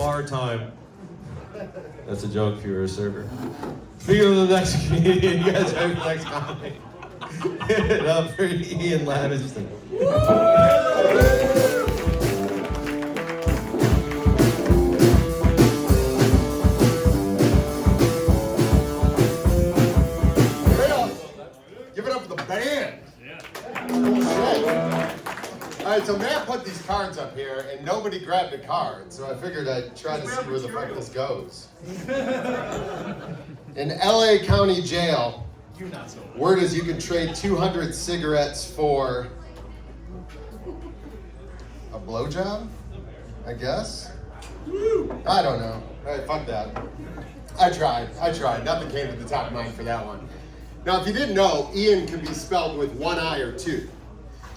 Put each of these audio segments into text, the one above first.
bar time. That's a joke if you were a server. Speaking of the next comedian, you guys ready for the next comedy? Hit it up for Iain Lanivich. Give it up for the band. All right, so Matt put these cards up here, and nobody grabbed a card, so I figured I'd try to see where the fuck this goes. In LA County Jail, word is you can trade 200 cigarettes for a blowjob, I guess? I don't know. All right, fuck that. I tried. Nothing came to the top of mind for that one. Now, if you didn't know, Ian can be spelled with one I or two.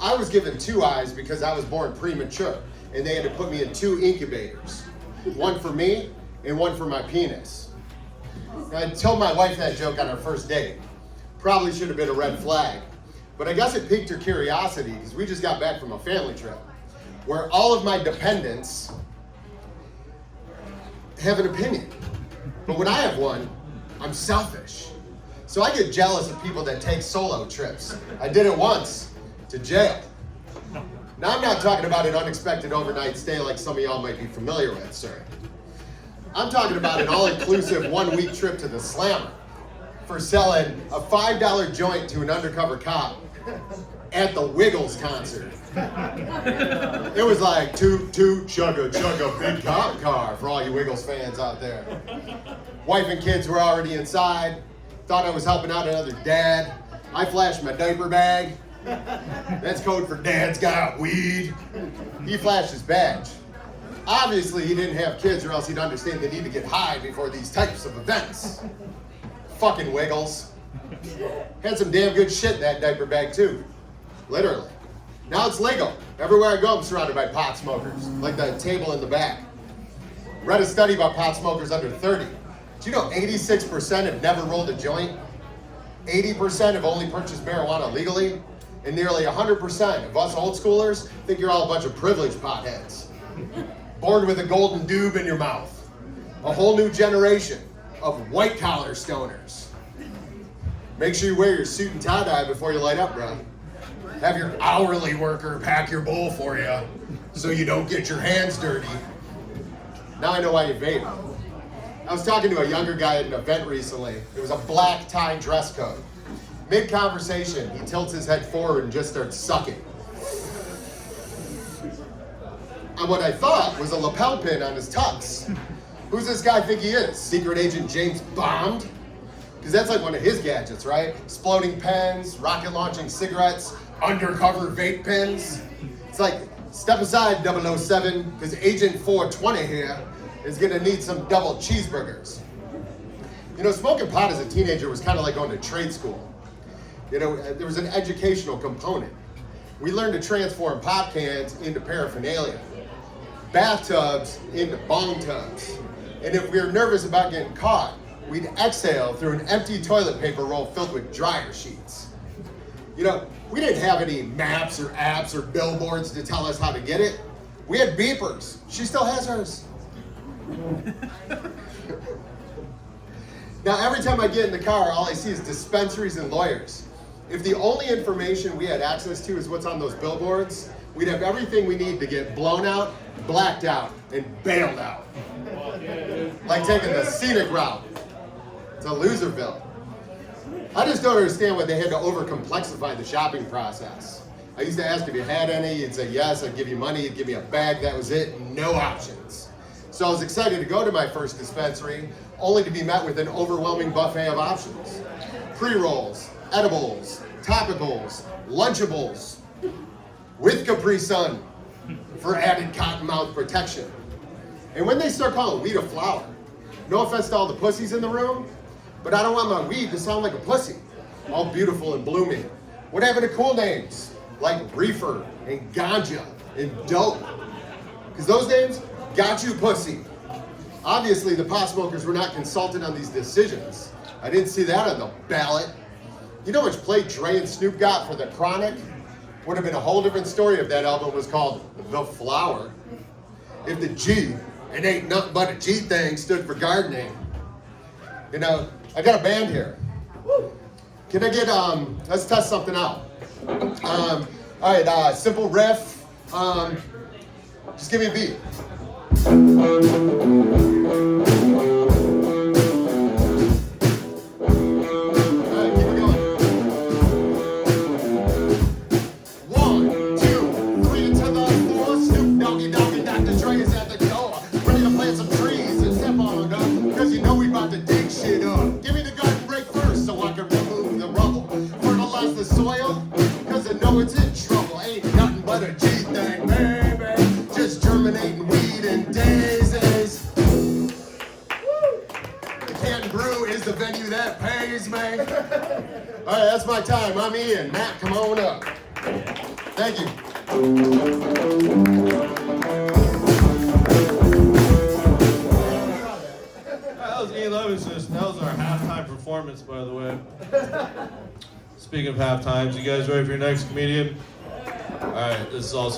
I was given two eyes because I was born premature, and they had to put me in two incubators. One for me, and one for my penis. I told my wife that joke on our first date. Probably should have been a red flag. But I guess it piqued her curiosity, because we just got back from a family trip, where all of my dependents have an opinion. But when I have one, I'm selfish. So I get jealous of people that take solo trips. I did it once. To jail. Now I'm not talking about an unexpected overnight stay like some of y'all might be familiar with, sir. I'm talking about an all-inclusive 1-week trip to the Slammer for selling a $5 joint to an undercover cop at the Wiggles concert. It was like toot toot chugga chugga big cop car for all you Wiggles fans out there. Wife and kids were already inside. Thought I was helping out another dad. I flashed my diaper bag. That's code for Dad's got weed. He flashed his badge. Obviously, he didn't have kids, or else he'd understand they need to get high before these types of events. Fucking Wiggles. Had some damn good shit in that diaper bag, too. Literally. Now it's legal. Everywhere I go, I'm surrounded by pot smokers, like the table in the back. Read a study about pot smokers under 30. Do you know 86% have never rolled a joint? 80% have only purchased marijuana legally? And nearly 100% of us old schoolers think you're all a bunch of privileged potheads. Born with a golden doob in your mouth. A whole new generation of white-collar stoners. Make sure you wear your suit and tie-dye before you light up, bro. Have your hourly worker pack your bowl for you so you don't get your hands dirty. Now I know why you vape. I was talking to a younger guy at an event recently. It was a black tie dress code. Mid-conversation, he tilts his head forward and just starts sucking. And what I thought was a lapel pin on his tux. Who's this guy think he is? Secret Agent James Bond? Because that's like one of his gadgets, right? Exploding pens, rocket launching cigarettes, undercover vape pens. It's like, step aside 007, because Agent 420 here is gonna need some double cheeseburgers. You know, smoking pot as a teenager was kind of like going to trade school. You know, there was an educational component. We learned to transform pop cans into paraphernalia, bathtubs into bong tubs. And if we were nervous about getting caught, we'd exhale through an empty toilet paper roll filled with dryer sheets. You know, we didn't have any maps or apps or billboards to tell us how to get it. We had beepers. She still has hers. Now, every time I get in the car, all I see is dispensaries and lawyers. If the only information we had access to is what's on those billboards, we'd have everything we need to get blown out, blacked out, and bailed out. Like taking the scenic route to Loserville. I just don't understand why they had to over-complexify the shopping process. I used to ask if you had any, you'd say yes, I'd give you money, you'd give me a bag, that was it, no options. So I was excited to go to my first dispensary, only to be met with an overwhelming buffet of options. Pre-rolls, edibles, topicals, Lunchables, with Capri Sun for added cotton mouth protection. And when they start calling weed a flower, no offense to all the pussies in the room, but I don't want my weed to sound like a pussy, all beautiful and blooming. What happened to cool names like reefer and ganja and dope? Because those names got you pussy. Obviously, the pot smokers were not consulted on these decisions. I didn't see that on the ballot. You know how much play Dre and Snoop got for The Chronic? Would have been a whole different story if that album was called The Flower. If the G and ain't nothing but a G thing stood for gardening. You know, I got a band here. Can I get, let's test something out. All right, simple riff. Just give me a beat. Soil, cause I know it's in trouble. Ain't nothing but a G thing, baby. Just germinating weed and daisies. The Canton Brew is the venue that pays, man. Alright, that's my time. I'm Ian. Matt, come on up. Thank you. That was Iain Lanivich. That was our halftime performance, by the way. Speaking of half times, you guys ready for your next comedian? All right, this is all